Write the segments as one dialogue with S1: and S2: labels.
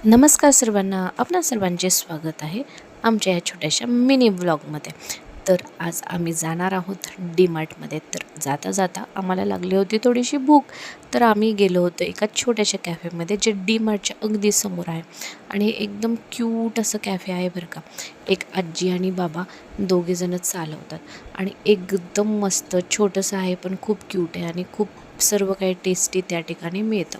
S1: नमस्कार सर्वांना, आपणा सर्वांचे स्वागत आहे आमच्या या छोट्याशा मिनी व्लॉगमध्ये। तर आज आम्ही जाणार आहोत डीमार्टमध्ये। तर जाता जाता आम्हाला लागली होती थोडीशी भूक, तर आम्ही गेलो होतो एका छोट्याशा कॅफेमध्ये जे डीमार्टच्या अगदी समोर आहे। आणि एकदम क्यूट असं कॅफे आहे बरं का। एक आजी आणि बाबा दोघेजण चालवतात आणि एकदम मस्त छोटंसं आहे, पण खूप क्यूट आहे आणि खूप सर्व काही टेस्टी त्या ठिकाणी मिळतं।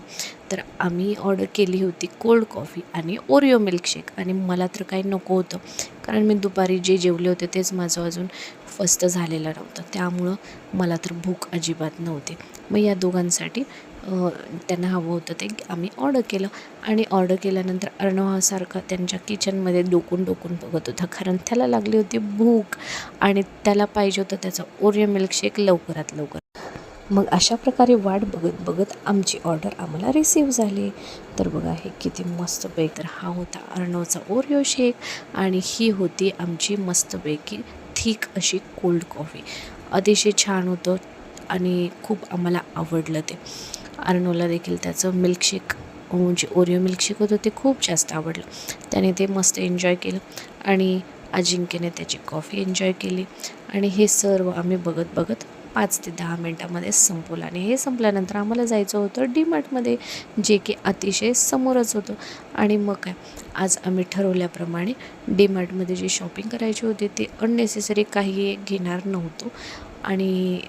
S1: तर आम्ही ऑर्डर केली होती कोल्ड कॉफी आणि ओरिओ मिल्कशेक। आणि मला तर काही नको होतं, कारण मी दुपारी जे जेवले होते तेच माझं अजून फस्त झालेलं नव्हतं, त्यामुळं मला तर भूक अजिबात नव्हती। मग या दोघांसाठी त्यांना हवं होतं ते आम्ही ऑर्डर केलं। आणि ऑर्डर केल्यानंतर अर्णव हा सारखा त्यांच्या किचनमध्ये डोकून बघत होता, कारण त्याला लागली होती भूक आणि त्याला पाहिजे होतं त्याचं ओरिओ मिल्कशेक लवकरात लवकर। मग अशा प्रकारे वाट बघत बघत आमची ऑर्डर आम्हाला रिसीव झाली। तर बघा हे किती मस्तपैकी, तर हा होता अर्णवचा ओरिओ शेक आणि ही होती आमची मस्तपैकी थिक अशी कोल्ड कॉफी। अतिशय छान होतं आणि खूप आम्हाला आवडलं ते। अर्णवला देखील त्याचं मिल्कशेक जे ओरिओ मिल्कशेक होतं ते खूप जास्त आवडलं, त्याने ते मस्त एन्जॉय केलं आणि अजिंक्यने त्याची कॉफी एन्जॉय केली। आणि हे सर्व आम्ही बघत बघत 5 ते 10 मिनटामध्ये संपवलं। आणि हे संपल्यानंतर आम्हाला जायचं होतं डीमार्टमध्ये, जे की अतिशय समोरच होतं। आणि मग काय, आज आम्ही ठरवल्याप्रमाणे डीमार्टमध्ये जी शॉपिंग करायची होती ते अननेसेसरी काही घेणार नव्हतो आणि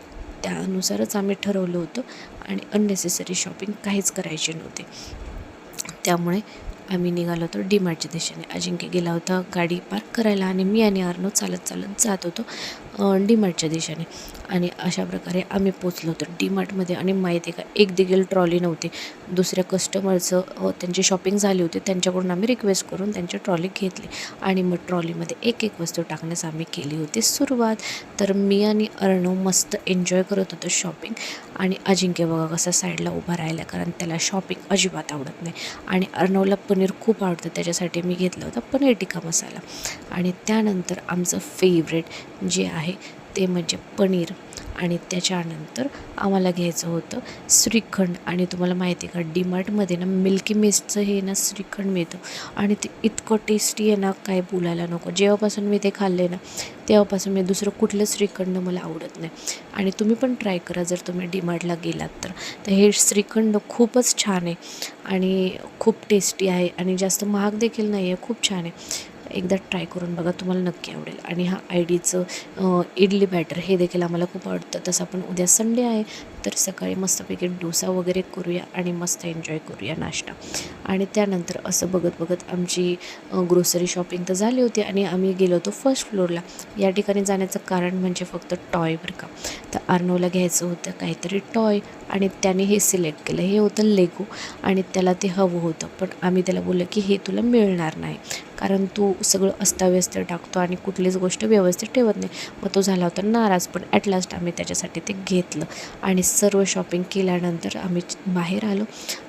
S1: त्यानुसारच आम्ही ठरवलं होतं आणि अननेसेसरी शॉपिंग काहीच करायची नव्हती। त्यामुळे आम्ही निघालो होतो डीमार्टच्या दिशेने। अजिंक्य गेला होता गाडी पार्क करायला आणि मी आणि अर्णव चालत जात होतो डीमार्टच्या दिशेने। आणि अशा प्रकारे आम्ही पोचलो होतो डीमार्टमध्ये। आणि माहिती आहे का, एक देखील ट्रॉली नव्हती। दुसऱ्या कस्टमरचं त्यांची शॉपिंग झाली होती, त्यांच्याकडून आम्ही रिक्वेस्ट करून त्यांची ट्रॉली घेतली आणि मग ट्रॉलीमध्ये एक एक वस्तू टाकण्यास आम्ही केली होती सुरुवात। तर मी आणि अर्णव मस्त एन्जॉय करत होतो शॉपिंग। आणि अजिंक्य बघा कसा साईडला उभा राहिला, कारण त्याला शॉपिंग अजिबात आवडत नाही। आणि अर्णवला पनीर खूप आवडतं, त्याच्यासाठी मी घेतलं होतं पनीर टिक्का मसाला। आणि त्यानंतर आमचं फेवरेट जे आहे ते म्हणजे पनीर। आणि त्याच्यानंतर आम्हाला घ्यायचं होतं श्रीखंड। आणि तुम्हाला माहिती आहे का, डीमार्टमध्ये ना मिल्की मिस्टचं हे ना श्रीखंड मिळतं आणि ते इतकं टेस्टी आहे ना, काय बोलायला नको। जेव्हापासून मी ते खाल्ले ना, तेव्हापासून मी दुसरं कुठलं श्रीखंड मला आवडत नाही। आणि तुम्ही पण ट्राय करा जर तुम्ही डीमार्टला गेलात तर हे श्रीखंड खूपच छान आहे आणि खूप टेस्टी आहे आणि जास्त महाग देखील नाही आहे, खूप छान आहे। एकदा ट्राय करून बघा, तुम्हाला नक्की आवडेल। आणि हा आयडीचं इडली बॅटर हे देखील आम्हाला खूप आवडतं। तसं आपण उद्या संडे आहे, तर सकाळी मस्तपैकी डोसा वगैरे करूया आणि मस्त एन्जॉय करूया नाश्ता। आणि त्यानंतर असं बघत बघत आमची ग्रोसरी शॉपिंग तर झाली होती आणि आम्ही गेलो होतो फर्स्ट फ्लोअरला। या ठिकाणी जाण्याचं कारण म्हणजे फक्त टॉय बरं का। तर अर्णवला घ्यायचं होतं काहीतरी टॉय आणि त्याने हे सिलेक्ट केलं, हे होतं लेगो। आणि त्याला ते हवं होतं, पण आम्ही त्याला बोललं की हे तुला मिळणार नाही, कारण तू सगळं अस्ताव्यस्त टाकतो आणि कुठलीच गोष्ट व्यवस्थित ठेवत नाही। मग तो झाला होता नाराज, पण ॲट लास्ट आम्ही त्याच्यासाठी ते घेतलं। आणि सर्व शॉपिंग केल्यानंतर आम्ही बाहेर आलो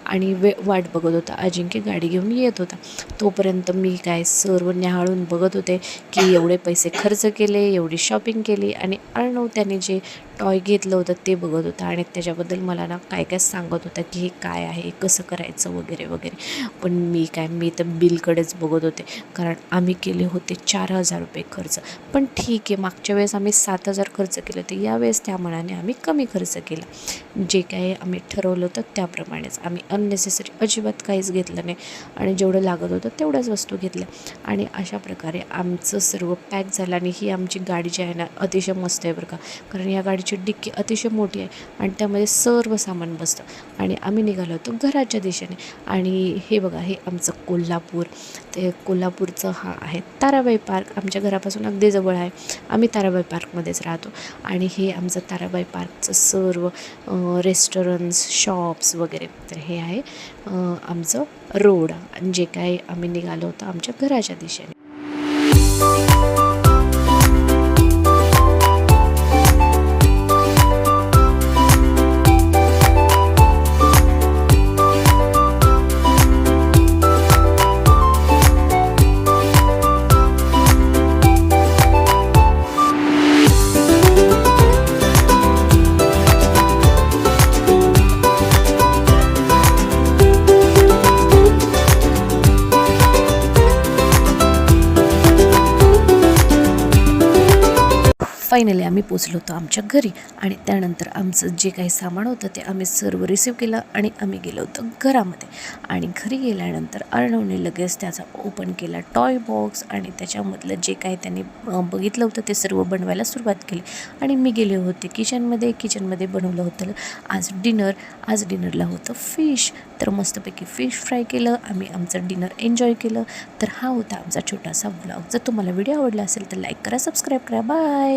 S1: आणि वाट बघत होता अजिंक्य गाडी घेऊन येत होता। तोपर्यंत मी काय सर्व न्याहाळून बघत होते की एवढे पैसे खर्च केले, एवढी शॉपिंग केली। आणि अर्णव त्याने जे टॉय घेतलं होतं ते बघत होता आणि त्याच्याबद्दल मला ना काय काय सांगत होता की हे काय आहे, कसं करायचं वगैरे वगैरे। पण मी तर बिलकडेच बघत होते, कारण आम्ही केले होते 4,000 रुपये खर्च। पण ठीक आहे, मागच्या वेळेस आम्ही 7,000 खर्च केले होते, यावेळेस त्या मनाने आम्ही कमी खर्च केला। जे काही आम्ही ठरवलं होतं त्याप्रमाणेच आम्ही अननेसेसरी अजिबात काहीच घेतलं नाही आणि जेवढं लागत होतं तेवढ्याच वस्तू घेतल्या। आणि अशा प्रकारे आमचं सर्व पॅक झालं। आणि ही आमची गाडी जी आहे ना, अतिशय मस्त आहे बरं का, कारण या गाडीची डिक्की अतिशय मोठी आहे आणि त्यामध्ये सर्व सामान बसतं। आणि आम्ही निघालो होतो घराच्या दिशेने। आणि हे बघा, हे आमचं कोल्हापूर, ते कोल्हापूरचं हा आहे ताराबाई पार्क, आमच्या घरापासून अगदी जवळ आहे। आम्ही ताराबाई पार्कमध्येच राहतो। आणि हे आमचं ताराबाई पार्कचं सर्व रेस्टॉरंट्स, शॉप्स वगैरे। तर हे आहे आमचं रोड, जे काही आम्ही निघालो होतो आमच्या घराच्या दिशेने। फायनली आम्ही पोचलो होतो आमच्या घरी आणि त्यानंतर आमचं जे काही सामान होतं ते आम्ही सर्व रिसीव केलं आणि आम्ही गेलो होतो घरामध्ये. आणि घरी गेल्यानंतर अर्णवने लगेच त्याचा ओपन केला टॉय बॉक्स आणि त्याच्यामधलं जे काही त्यांनी बघितलं होतं ते सर्व बनवायला सुरुवात केली. आणि मी गेले होते किचनमध्ये बनवलं होतं आज डिनरला होतं फिश. तर मस्तपैकी फिश फ्राय केलं, आम्ही आमचं डिनर एन्जॉय केलं. तर हा होता आमचा छोटासा व्लॉग. जर तुम्हाला व्हिडिओ आवडला असेल तर लाईक करा, सबस्क्राईब करा. बाय.